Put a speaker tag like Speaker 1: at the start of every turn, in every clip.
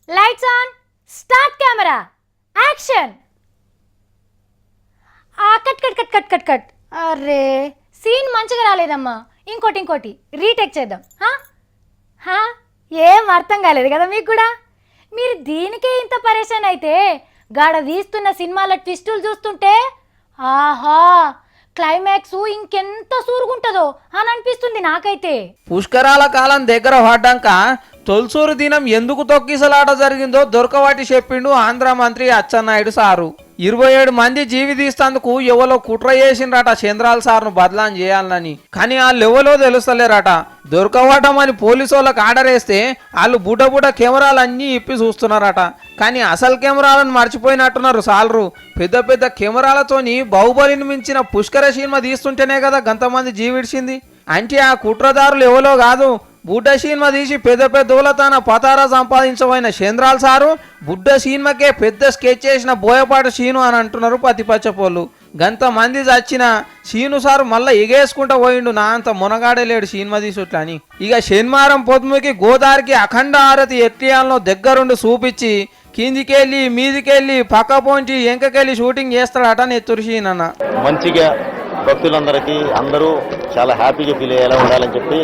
Speaker 1: Lights on, start camera, action. Cut cut cut cut cut cut. అరే scene మంచిగా రాలేదమ్మా. ఇంకోటి retake చేద్దాం. ఏం అర్థం కాలేదు కదా మీకు కూడా? మీరు దీనికే ఇంత పరేషాన్ అయితే గాడ తీస్తున్న సినిమాల ట్విస్టులు చూస్తుంటే ఆహా క్లైమాక్స్ ఇంకెంత సూరుగుంటుందో అని అనిపిస్తుంది నాకైతే.
Speaker 2: పుష్కరాల కాలం దగ్గర పడ్డాక తొలిసూరు దినం ఎందుకు తొక్కిసలాట జరిగిందో దొరకవాటి చెప్పిండు ఆంధ్ర మంత్రి అచ్చెన్నాయుడు సారు. 27 మంది జీవి తీస్తందుకు ఎవరో కుట్ర చేసిండ్రట చంద్రాల సార్ను బదలాం చేయాలని. కానీ వాళ్ళు ఎవరో తెలుస్తలేరట. దొరకవటమని పోలీసు వాళ్ళకి ఆర్డర్ వేస్తే వాళ్ళు బుడ్డ కెమెరాలన్నీ ఇప్పి చూస్తున్నారట. కానీ అసలు కెమెరాలను మర్చిపోయినట్టున్నారు సాలరు. పెద్ద కెమెరాలతోని బాహుబలిని మించిన పుష్కర సినిమా తీస్తుంటేనే కదా గంతమంది జీవిడిచింది. అంటే ఆ కుట్రదారులు ఎవరో కాదు, బుడ్డ సినిమా తీసి పెద్ద తన పతారా సంపాదించబోయిన చంద్రాల సారు బుడ్డ సినిమాకే పెద్ద స్కెచ్ చేసిన బోయపాటి సీను అని అంటున్నారు పతిపచ్చపోళ్ళు. గంతమంది చచ్చిన సీను సారు మళ్ళీ ఎగేసుకుంటా పోయిండు. నా అంత మునగాడే లేడు సినిమా తీసుట్లని. ఇక శనివారం పొద్దుకి గోదావరికి అఖండ ఆరతి ఎట్లియాలను దగ్గరుండి చూపించి కిందికెళ్ళి మీదికెళ్ళి పక్క పోంచి ఎంకకెళ్ళి షూటింగ్ చేస్తాడట నెత్తురు సీనన్న.
Speaker 3: మంచిగా భక్తులందరికీ అందరూ చాలా హ్యాపీగా ఫీల్ అయ్యేలా ఉండాలని చెప్పి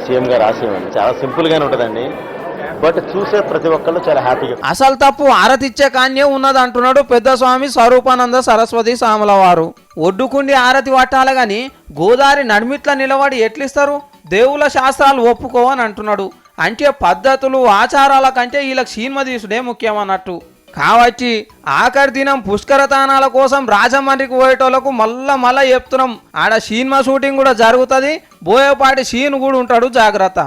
Speaker 3: సీఎం గారు ఆశయం. చాలా సింపుల్ గానే ఉంటుందండి, బట్ చూసే ప్రతి ఒక్కళ్ళు చాలా హ్యాపీగా.
Speaker 2: అసలు తప్పు ఆరతిచ్చే కాన్నే ఉన్నది అంటున్నాడు పెద్ద స్వామి స్వరూపానంద సరస్వతి సామల వారు. ఒడ్డుకుండి ఆరతి పట్టాలి గాని గోదావరి నడిమిట్ల నిలబడి ఎట్లిస్తారు? దేవుళ్ళ శాస్త్రాలు ఒప్పుకోవని అంటున్నాడు. అంటే పద్ధతులు ఆచారాల కంటే వీళ్ళకి సినిమా తీసుడే ముఖ్యమన్నట్టు. కాబట్టి ఆఖరి దినం పుష్కర తానాల కోసం రాజమండ్రికి పోయేటోళ్లకు మళ్ళా చెప్తున్నాం, ఆడ సినిమా షూటింగ్ కూడా జరుగుతుంది, బోయపాటి సీన్ కూడా ఉంటాడు, జాగ్రత్త.